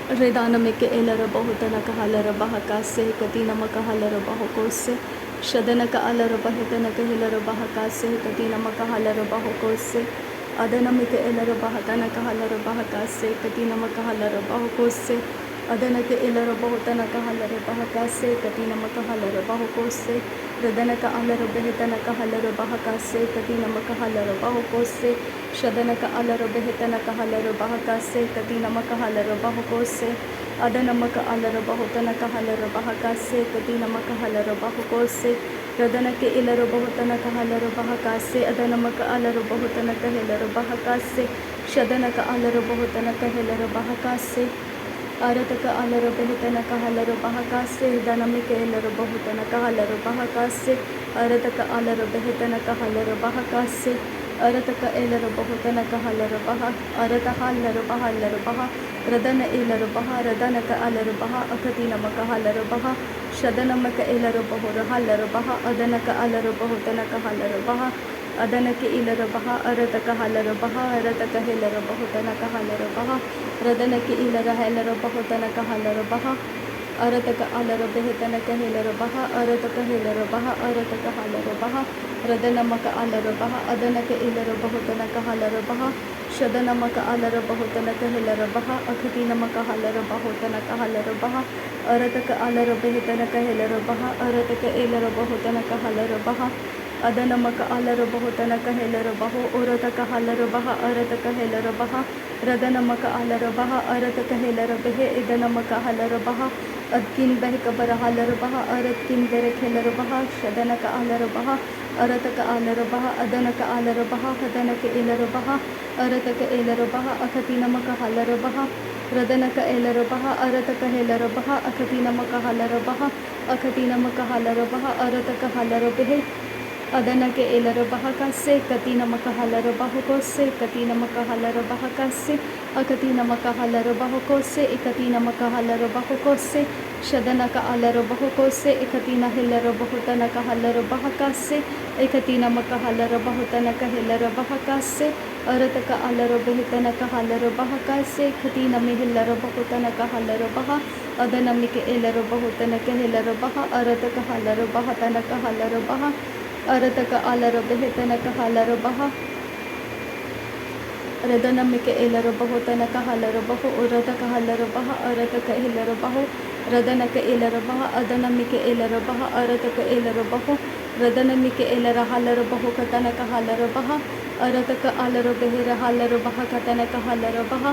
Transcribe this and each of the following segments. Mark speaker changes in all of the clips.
Speaker 1: ರೆದಾನಮಿಕೆ ಎಲ್ಲರ ಬಹುತನಕ ಹಲರ ಬಹಕಾಸೆ ಕತಿನಮಕ ಹಲರ ಬಹುಕೋಸೆ ಶದನಕ ಅಲರ ಬಹತನಕ ಹಿಲರ ಬಹಕಾಸೆ ಕತಿನಮಕ ಹಲರ ಬಹುಕೋಸೆ ಅದನಮಿಕೆ ಎಲ್ಲರ ಬಹತನಕ ಹಲರ ಬಹಕಾಸೆ ಕತಿನಮಕ ಹಲರ ಬಹುಕೋಸೆ ಅದನಕ್ಕೆ ಎಲ್ಲರ ಬಹುತನಕ ಹಲರ ಬಹಕಾಸೆ ಕತಿನಮಕ ಹಲರ ಬಹುಕೋಸೆ ಹೃದನಕ ಅಲರ ಬೆಹತನಕ ಹಲರ ಬಹಕಾಸೆ ಕತಿನಮಕ ಹಲರ ಬಹುಕೋಸೆ ಶದನಕ ಅಲರ ಬೆಹತನಕ ಹಲರ ಬಹಕಾಸೆ ಕತಿನಮಕ ಹಲರ ಬಹುಕೋಸೆ ಅದನಮಕ ಅಲರ ಬಹುತನಕ ಹಲರ ಬಹಕಾಸೆ ಕತಿನಮಕ ಹಲರ ಬಹುಕೋಸೆ ಹೃದನಕ್ಕೆ ಇಲರ ಬಹುತನಕ ಹಲರ ಬಹಕಾಸೆ ಅದನಮಕ ಅಲರ ಬಹುತನಕ ಹೆಲರ ಬಹಕಾಸೆ ಶದನಕ ಅಲರ ಬಹುತನಕ ಹೆಲರ ಬಹಕಾಸೆ ಅರತಕ ಅಲರ ಬೆಹತನಕ ಹಲರ ಬಹಕಾಸೆ ದನಮಿಕೆ ಎಲ್ಲರ ಬಹುತನಕ ಹಲರ ಬಹಕಾಸೆ ಅರತಕ ಅಲರ ಬೆಹತನಕ ಹಲರ ಬಹಕಾಸೆ ಅರತಕ ಎಲ್ಲರ ಬಹುತನಕ ಹಲರ ಬಹ ಅರತ ಹಲ್ಲರ ಬಹಲ್ಲರ ಬಹ ರದನ ಎಲ್ಲರ ಬಹ ರದನಕ ಅಲರ ಬಹ ಅಕತಿ ನಮಕ ಹಲರ ಬಹ ಶದನಮಕ ಎಲ್ಲರ ಬಹುರ ಹಲ್ಲರ ಬಹ ಅದನಕ ಅಲರ ಬಹುತನಕ ಹಲರ ಬಹ ಅದನಕ್ಕೆ ಇಲರ ಬಹ ಅರತಕ ಹಲರ ಬಹ ಅರತಕ ಹೆಲರ ಬಹುತನಕ ಹಲರ ಬಹ ರದನಕ್ಕೆ ಇಲರ ಹೆಲರ ಬಹುತನಕ ಹಲರ ಬಹ ಅರತಕ ಅಲರ ಬೆಹತನಕ ಹೆಲರ ಬಹ ಅರತಕ ಹೆಲರ ಬಹ ಅರತಕ ಹಲರ ಬಹ ರದನಮಕ ಅಲರ ಬಹ ಅದನಕ ಇಲರ ಬಹುತನಕ ಹಲರ ಬಹ ಶದನಮಕ ಅಲರ ಬಹುತನಕ ಹೆಲರ ಬಹ ಅಖತಿ ನಮಕ ಹಲರ ಬಹುತನಕ ಹಲರ ಬಹ ಅರತಕ ಅಲರ ಬೆಹತನಕ ಹೆಲರ ಬಹ ಅರತಕ ಇಲರ ಬಹುತನಕ ಹಲರ ಬಹ ಅದನಮಕ ಅಲರ ಬಹುತನಕ ಹೆಲರ ಬಹು ಉರತಕ ಹಲರ ಬಹ ಅರತಕ ಹೆಲರ ಬಹ ರದನಮಕ ಅಲರ ಬಹ ಅರತಕ ಹೆಲರ ಬೆಹೆ ಇದನಮಕ ಹಲರ ಬಹ ಅದ್ಕಿನ್ ಬೆಹಕ ಬರ ಹಲರ ಬಹ ಅರತ್ಕಿನ್ ಬೆರಕ್ ಹೆಲರ ಬಹ ಶದನಕ ಅಲರ ಬಹ ಅರತಕ ಅಲರ ಬಹ ಅದನಕ ಅಲರ ಬಹ ಹದನಕ ಇಲರ ಬಹ ಅರತಕ ಎಲರ ಬಹ ಅಖತಿ ನಮಕ ಹಲರ ಬಹ ರದನಕ ಎಲರ ಬಹ ಅರತಕ ಹೆಲರ ಬಹ ಅಖತಿ ನಮಕ ಹಲರ ಬಹ ಅಖತಿ ನಮಕ ಹಲರ ಬಹ ಅರತಕ ಹಲರ ಬೆಹೆ ಅದನಕ್ಕೆ ಎಲರ ಬಹಕಾಸೆ ಕತಿ ನಮಕ ಹಲರ ಬಹುಕೋಸೆ ಕತಿ ನಮಕ ಹಲರ ಬಹಕಾಸೆ ಅಕತಿ ನಮಕ ಹಲರ ಬಹುಕೋಸೆ ಇಕತಿ ನಮಕ ಹಲರ ಬಹುಕೋಸೆ ಶದನಕ ಅಲರ ಬಹುಕೋಸೆ ಇಕತಿನ ಹೆಲ್ಲರ ಬಹುತನಕ ಹಲರ ಬಹಕಾಸೆ ಇಕತಿ ನಮಕ ಹಲರ ಬಹುತನಕ ಹೆಲ್ಲರ ಬಹಕಾಸೆ ಅರತಕ ಅಲರ ಬೆಹತನಕ ಹಲರ ಬಹಕಾಸೆ ಕತಿ ನಮಿ ಹೆಲ್ಲರ ಬಹುತನಕ ಹಲರ ಬಹ ಅದನಮಿಕೆ ಎಲರ ಬಹುತನಕ ಹೆಲ್ಲರ ಬಹ ಅರತಕ ಹಲರ ಬಹತನಕ ಹಲರ ಬಹ ಅರತಕ ಅಲರ ಬೆಹತನಕ ಹಲರ ಬಹ ರದನಮಿಕೆ ಎಲರ ಬಹುತನಕ ಹಲರ ಬಹು ಉರತಕ ಹಲರ ಬಹ ಅರತಕ ಎಲರ ಬಹು ರದನಕ ಎಲರ ಬಹ ಅದನಮಿಕೆ ಎಲರ ಬಹ ಅರತಕ ಎಲರ ಬಹು ರದನಮಿಕೆ ಎಲರ ಹಲರ ಬಹು ಕತನಕ ಹಲರ ಬಹ ಅರತಕ ಅಲರ ಬೆಹರ ಹಲರ ಬಹ ಕತನಕ ಹಲರ ಬಹ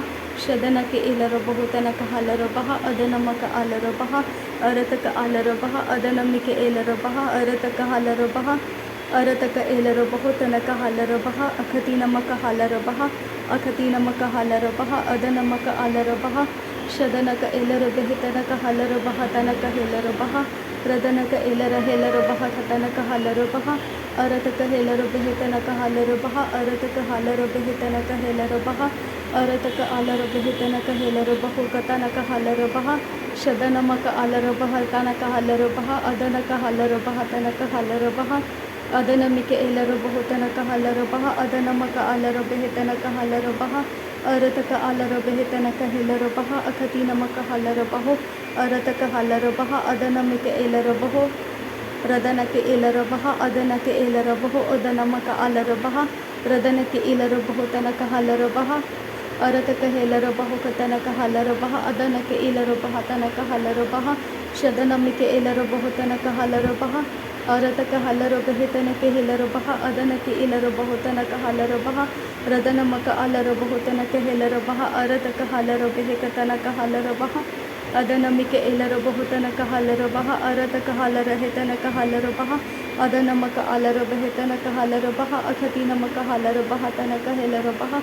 Speaker 1: ಶದನಕೆ ಎಲರ ಬಹುತನಕ ಹಲರ ಬಹ ಅದನಮಕ ಅಲರ ಬಹ ಅರತಕ ಅಲರ ಬಹ ಅದನಮಿಕೆ ಎಲರ ಬಹ ಅರತಕ ಹಲರ ಬಹ ಅರತಕ ಎಲರ ಬಹುತನಕ ಹಲರ ಬಹ ಅಖತಿ ನಮಕ ಹಲರ ಬಹ ಅಖತಿ ನಮಕ ಹಲರ ಬಹ ಅದನಮಕ ಅಲರ ಬಹ ಶದನಕ ಎಲರ ಬೆಹತನಕ ಹಲರ ಬಹ ತನಕ ಹೆಲರ ಬಹ ರದನಕ ಎಲರ ಹೆಲರ ಬಹ ಕತನಕ ಹಲರ ಬಹ ಅರತಕ ಹೆಲರ ಬೆಹತನಕ ಹಲರ ಬಹ ಅರತಕ ಹಲರ ಬೆಹತನಕ ಹೆಲರ ಬಹ ಅರತಕ ಅಲರ ಬೆಹತನಕ ಹೆಲರ ಬಹು ಕತನಕ ಹಲರ ಬಹ ಶದನಮಕ ಅಲರ ಬಹ ತನಕ ಹಲರ ಬಹ ಅದನಕ ಹಲರ ಬಹ ತನಕ ಹಲರ ಬಹ ಅದನಮಿಕೆ ಎಲರ ಬಹುತನಕ ಹಲರ ಬಹ ಅದನಮಕ ಅಲರ ಬೆಹತನಕ ಹಲರ ಬಹ ಅರತಕ ಅಲರ ಬೆಹತನಕ ಹೆಲರ ಬಹ ಅಖತಿ ನಮಕ ಹಲರ ಬಹು ಅರತಕ ಹಲರ ಬಹ ಅದನಮಿಕೆ ಎಲರ ಬಹು ರದನಕ್ಕೆ ಎಲರ ಬಹ ಅದನಕ್ಕೆ ಎಲರ ಬಹು ಅದನಮಕ ಅಲರ ಬಹ ರದನಕ್ಕೆ ಇಲರ ಬಹುತನಕ ಹಲರ ಬಹ ಅರತಕ ಹೆಲರ ಬಹು ಕತನಕ ಹಲರ ಬಹ ಅದನಕ್ಕೆ ಇಲರ ಬಹ ತನಕ ಹಲರ ಬಹ ಶದನಮಿಕೆ ಎಲರ ಬಹುತನಕ ಹಲರ ಬಹ ಅರತಕ ಹಲರ ಬೆಹತನಕ್ಕೆ ಹೆಲರ ಬಹ ಅದನಕ್ಕೆ ಇಲರ ಬಹುತನಕ ಹಲರ ಬಹ ರದನಮಕ ಅಲರ ಬಹುತನಕ ಹೆಲರ ಬಹ ಅರತಕ ಹಲರ ಬೆಹಕತನಕ ಹಲರ ಬಹ ಅದನಮಿಕೆ ಎಲರ ಬಹುತನಕ ಹಲರ ಬಹ ಅರತಕ ಹಲರ ಹೆತನಕ ಹಲರ ಬಹ ಅದನಮಕ ಅಲರ ಬೆಹತನಕ ಹಲರ ಬಹ ಅಖತಿ ನಮಕ ಹಲರ ಬಹ ತನಕ ಹೆಲರ ಬಹ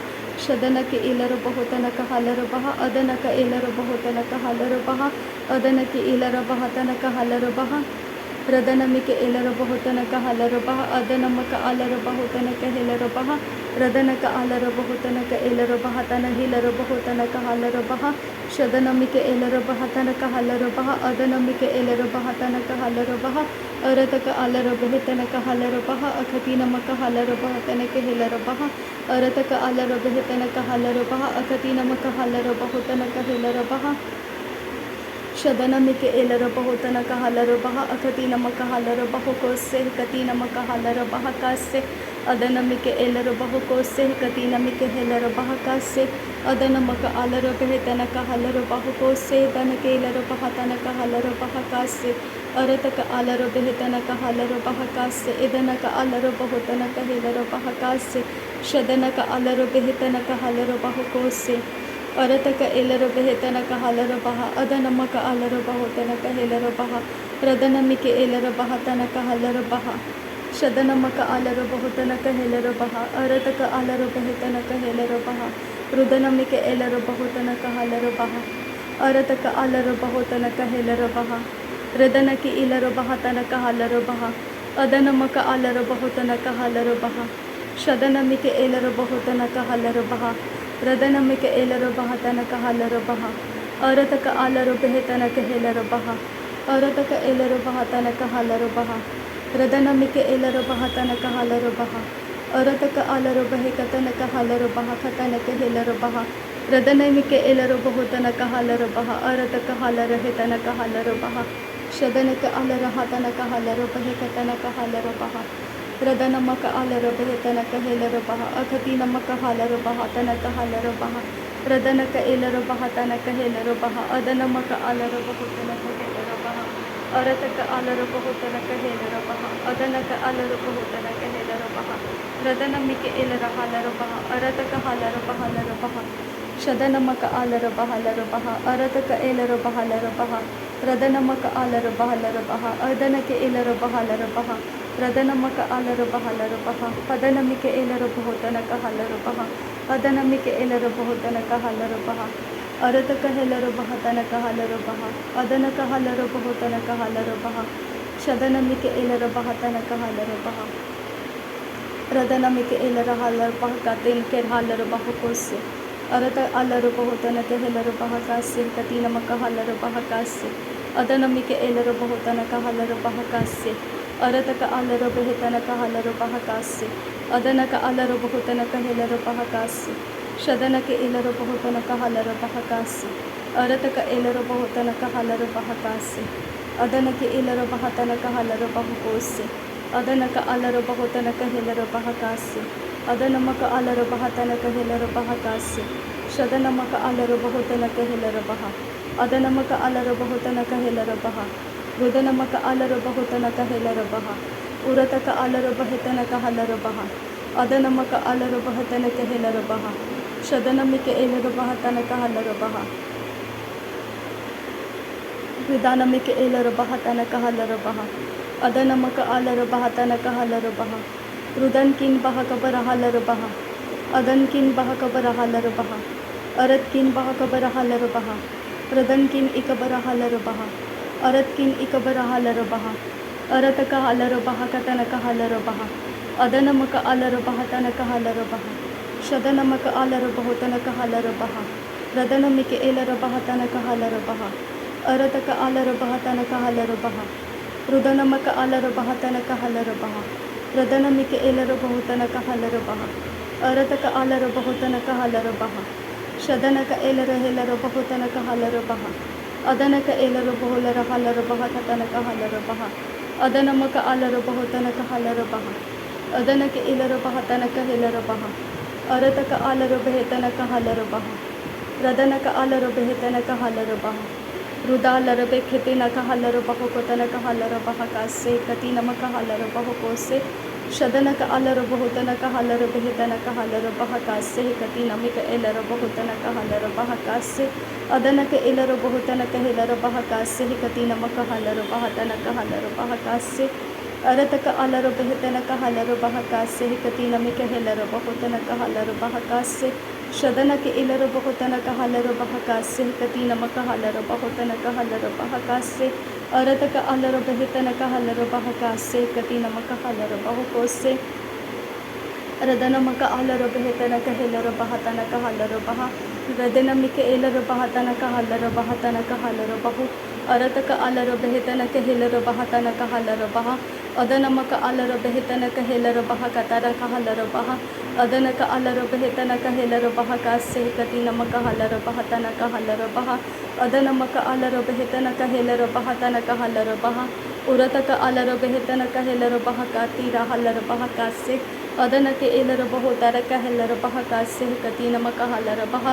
Speaker 1: ಶದನಕ್ಕೆ ಇಲರ ಬಹುತನಕ ಹಲರ ಬಹ ಅದನಕ ಇಲರ ಬಹುತನಕ ಹಲರ ಬಹ ಅದನಕ್ಕೆ ಇಲರ ಬಹ ತನಕ ಹಲರ ಬಹ रदनमिक एलर बहुतनक हलर बह अदनमक अलर बहुतनक हेलर बह रदनक अलर बहुतनक एलर बहतन हिलर बहुतनक हलर बह शदनमिक एलर बहतनक हलर बह अदनमिक एलर बहतनक हलर बह अरतक अलर बेहतनक हलर बह अखतीनमक हलर बहतनक हेलर बह अरतक अलर बेहतनक हलर बह अखतीनमक हलर बहुतनक हेलर बह शदनमिक एलर बहुतनक हलर बह अखतीनमक हलर बहुकोसे कतीनमक हलर बह कासे अदनमिक एलर बहुकोसे कतीनमिक हेलर बह कासे अदनमक अलर बेहतनक हलर बहुकोसे दनक एलर बहतनक हलर बह कासे अरतक अलर बेहतनक हलर बह कासे इदनक अलर बहुतनक हेलर बह कासे शदनक अलर बेहतनक हलर बहुकोसे अरतक एलर बेहतनक हलर बह अदनमक अलर बहुतनक हेलर बह रदनमिक एलर बहतनक हलर बह शदनमक अलर बहुतनक हेलर बह अरतक अलर बेहतनक हेलर बह रुदनमिक एलर बहुतनक हलर बह अरतक अलर बहुतनक हेलर बह रदनक इलर बहतनक हलर बह अदनमक अलर बहुतनक हलर बह शदनमिक एलर बहुतनक हलर बह रदनमिक एलर बहतनक हलर बह अरतक अलर बेहतनक हेलर बह अरतक एलर बहतनक हलर बह रदनमिक एलर बहतनक हलर बह अरतक अलर बेहतनक हलर बह खतनक हेलर बह रदनमिक एलर बहुतनक हलर बह अरतक हलर हेतनक हलर बह शदनक अलर हतनक हलर बेहतनक हलर बह रदनमक अलर बेहतनक हेलर बह अखतीनमक हलर बहतनक हलर बह रदनक एलर बहतनक हेलर बह अदनमक अलर बहुतनक हेलर बह अरतक अलर बहुतनक हेलर बह अदनक अलर बहुतनक हेलर बह रदनमिक एलर हलर बह अरतक हलर बहलर बह शदनमक अलर बहलर बह अरतक एलर बहलर बह रदनमक अलर बहलर बह अदनक एलर बहलर बह रदनमक अलर बहलर बह पदनमिक एलर बहुतनक हलर बह अदनमिक एलर बहुतनक हलर बह अरतक हेलर बहतनक हलर बह अदनक हलर बहुतनक हलर बह शदनमिक एलर बहतनक हलर बह रदनमिक एलर हलर बह कतिन के हलर बह कोसे अरत अलर बहुतनक हेलर बह कासे कतीनमक हलर बह कासे अदनमिक एलर बहुतनक हलर बह कासे अरतक अलर बेहतनक हलर बह कासे अदनक अलर बहुतनक हेलर बह कासे शदनक एलर बहुतनक हलर बह कासे अरतक एलर बहुतनक हलर बह कासे अदनक एलर बहतनक हलर बह कोसे अदनक अलर बहुतनक हेलर बह कासे अदनमक अलर बहतनक हेलर बह कासे शदनमक अलर बहुतनक हेलर बह अदनमक अलर बहुतनक हेलर बह रुदनमक अलर बहुतनक हेलर बह उरतक अलर बहतनक हलर बह अदनमक अलर बहतनक हेलर बह शदनमिक एलर बहतनक हलर बह रुदनमिक एलर बहतनक हलर बह अदनमक अलर बहतनक हलर बह रुदन किन बह कबर हलर बह अदन किन बह कबर हलर बह अरत किन बह कबर हलर बह रदन किन इकबर हलर बह अरत किन इकबर हलर बह अरतक हलर बह कतनक हलर बह अदनमक अलर बहतनक हलर बह शदनमक अलर बहुतनक हलर बह रदनमिक एलर बहतनक हलर बह अरतक अलर बहतनक हलर बह रुदनमक अलर बहतनक हलर बह रदनमिक एलर बहुतनक हलर बह अरतक अलर बहुतनक हलर बह शदनक एलर हेलर बहुतनक हलर बह अदनक एलर बहुलर हलर बह खतनक हलर बह अदनमक अलर बहुतनक हलर बह अदनक एलर बहतनक हेलर बह अरतक अलर बेहतनक हलर बह रदनक अलर बेहतनक हलर बह रुदालर बेखतिनक हलर बह कोतनक हलर बह कासे कतीनमक हलर बह कोसे शदनक अलर बहुतनक हलर बेहतनक हलर बह कासे कतीनमिक एलर बहुतनक हलर बह कासे अदनक एलर बहुतनक हेलर बह कासे कतीनमक हलर बहतनक हलर बह कासे अरतक अलर बेहतनक हलर बह कासे कतीनमिक हेलर बहुतनक हलर बह कासे शदनक इलर बहुतनक हलर बहकासे कति नमक हलर बहुतनक हलर बहकासे अरतक अलर बहितनक हलर बहकासे कति नमक हलर बहुकोसे रदनमक अलर बहितनक हिलर बहतनक हलर बह रदनमिक एलर बहतनक हलर बहतनक हलर बहु अरतक अलर बहितनक हिलर बहतनक हलर बह अदनमक अलर बहितनक हिलर बह कतरक हलर बह अदनक अलर बहितनक हिलर बह कासे कति नमक हलर बहतनक हलर बह अदनमक अलर बहितनक हिलर बहतनक हलर बह उरतक अलर बहितनक हिलर बह कातीर हलर बह कासे अदनक एलर बहुतरक हिलर बह कासे कति नमक हलर बह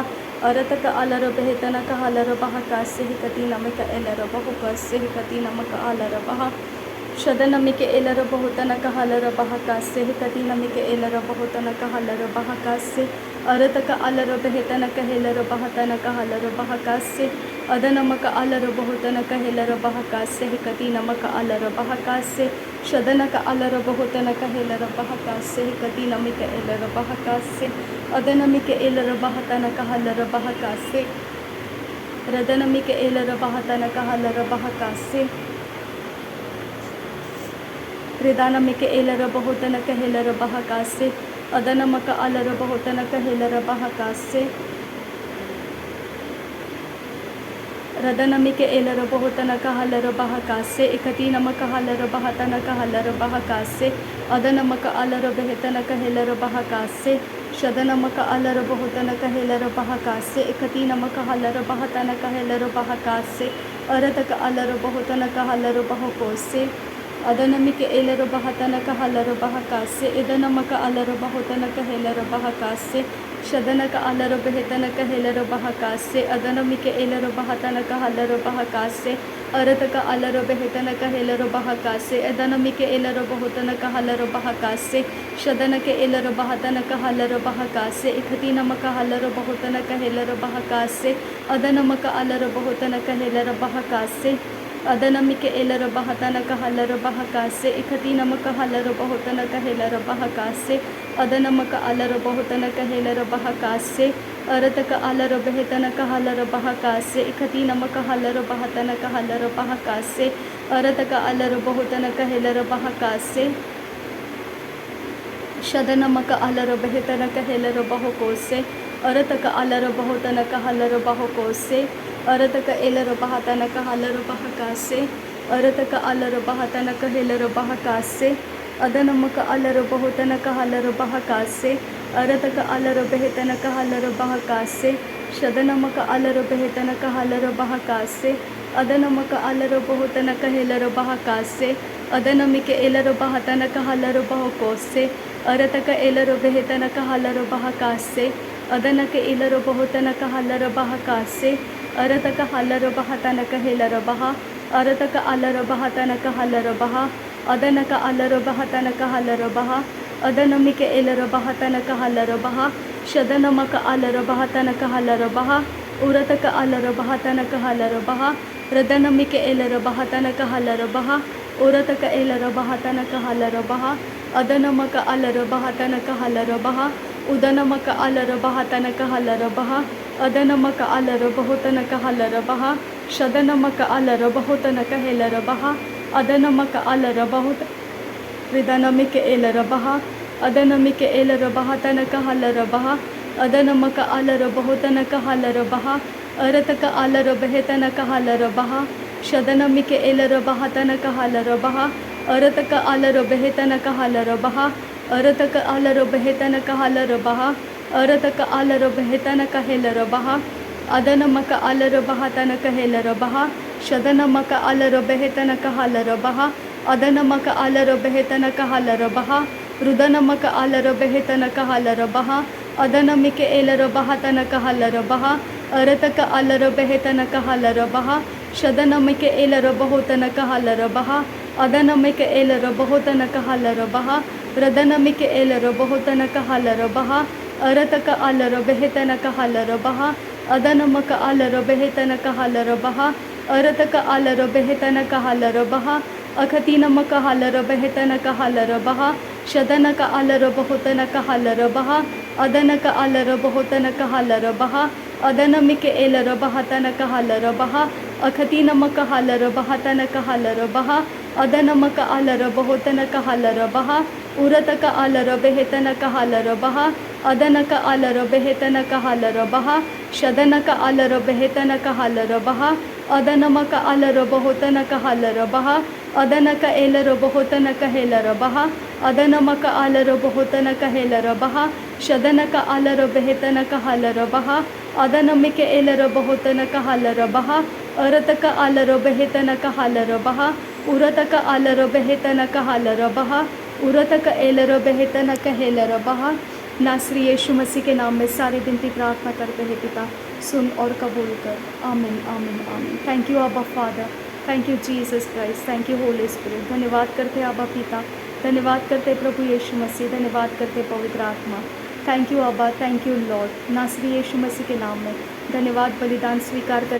Speaker 1: अरतक अलर बहितनक हलर बह कासे कति नमक एलर बहु कासे कति नमक अलर बह शदनमिक एलर बहुतनक हलर बह कासे कति नमिक एलर बहुतनक हलर बह कासे अरतक अलर बहितनक हिलर बहतनक हलर बह कासे अदनमक अलर बहुतनक हिलर बह कासे कति नमक अलर बह कासे शदनक अलर बहुतनक हिलर बह कासे कति नमिक एलर बह कासे अदनमिक एलर बहतनक हलर बह कासे रदनमिक एलर बहतनक हलर बह कासे रिदानमिक एलर बहुतनक हिलर बह कासे अदनमक अलर बहुतनक हिलर बह कासे रदनमिक एलर बहुतनक हलर बह कासे इकती नमक हलर बहतनक हलर बह कासे अदनमक अलर बहतनक हिलर बह कासे शदनमक अलर बहुतनक हिलर बह कासे इकती नमक हलर बहतनक हिलर बह कासे अरतक अलर बहुतनक हलर बह कोसे अदनमिक एलर बहतनक हलर बह कासे इदनमक अलर बहुतनक हिलर बह कासे शदनक अलर बहतनक हिलर बह कासे अदनमिक एलर बहतनक हलर बह कासे अरतक अलर बहतनक हिलर बह कासे अदनमिक एलर बहुतनक हलर बह कासे शदनक एलर बहतनक हलर बह कासे इखती नमक हलर बहुतनक हिलर बह कासे अदनमक अलर बहुतनक हिलर बह कासे अदनमिक एलर बहतनक हलर बह कासे इखती नमक हलर बहुतनक हिलर बह कासे अदनमक अलर बहुतनक हिलर बह कासे अरतक अलर बहतनक हलर बह कासे इखती नमक हलर बहतनक हलर बह कासे अरतक अलर बहुतनक हिलर बह कासे शदनमक अलर बहतनक हिलर बह कोसे अरतक अलर बहुतनक हलर बह कोसे अरतक एलर बहतनक हलर बह कासे अरतक अलर बहतनक हिलर बह कासे अदनमक अलर बहुतनक हलर बह कासे अरतक अलर बहतनक हलर बह कासे शदनमक अलर बहतनक हलर बह कासे अदनमक अलर बहुतनक हिलर बह कासे अदनमिक एलर बहतनक हलर बह कोसे अरतक एलर बहतनक हलर बह कासे अदनक एलर बहुतनक हलर बह कासे अरतक हलर बहतनक हिलर बह अरतक अलर बहतनक हलर बह अदनक अलर बहतनक हलर बह अदनमिक एलर बहतनक हलर बह शदनमक अलर बहतनक हलर बह उरतक अलर बहतनक हलर बह रदनमिक एलर बहतनक हलर बह उरतक एलर बहतनक हलर बह अदनमक अलर बहतनक हलर बह उदनमक अलर बहतनक हलर बह अदनमक अलर बहुतनक हलर बह शदनमक अलर बहुतनक हिलर बह अदनमक अलर बहुत रिदनमिक एलर बह अदनमिक एलर बहतनक हलर बह अदनमक अलर बहुतनक हलर बह अरतक अलर बहतनक हलर बह शदनमिक एलर बहतनक हलर बह अरतक अलर बहतनक हलर बह अरतक अलर बहतनक हलर बह अरतक अलर बहतनक हिलर बह अदनमक अलर बहतनक हिलर बह शदनमक अलर बहतनक हलर बह अदनमक अलर बहतनक हलर बह रुदनमक अलर बहतनक हलर बह अदनमिक एलर बहतनक हलर बह अरतक अलर बहतनक हलर बह शदनमिक एलर बहुतनक हलर बह अदनमिक एलर बहुतनक हलर बह रदनमिक एलर बहुतनक हलर बह अरतक अलर बहतनक हलर बह अदनमक अलर बहतनक हलर बह अरतक अलर बहतनक हलर बह अखतीनमक हलर बहतनक हलर बह शदनक अलर बहुतनक हलर बह अदनक अलर बहुतनक हलर बहा अदनमिक एलर बहतनक हलर बहा अखती नमक हलर बहतनक हलर बहा अदनमक अलर बहुतनक हलर बहा उरतक अलर बेहतनक हलर बहा अदनक अलर बेहतनक हलर बहा शदनक अलर बेहतनक हलर बहा अदनमक अलर बहुतनक हलर बहा अदनक एलर बहुतनक हेलर बहा अदनमक अलर बहुतनक हेलर बहा शदनक अलर बेहतनक हलर बहा अदनमिक एलर बहुतनक हलर बहा अरतक अलर बेहतनक हलर बहा उरतक अलर बेहतनक हलर बहा उरतक एलर बेहतनक हेलर बहा। नासरी यीशु मसीह के नाम में सारी विनती प्रार्थना करते हैं पिता, सुन और कबूल कर। आमीन आमीन आमीन। थैंक यू अब्बा father, thank you Jesus Christ, thank you Holi spirit. धन्यवाद करते अब्बा पिता, धन्यवाद करते प्रभु यीशु मसीह, धन्यवाद करते पवित्र आत्मा। थैंक यू अब्बा, थैंक यू लॉर्ड। नासरी यीशु मसीह के नाम में धन्यवाद। बलिदान स्वीकार कर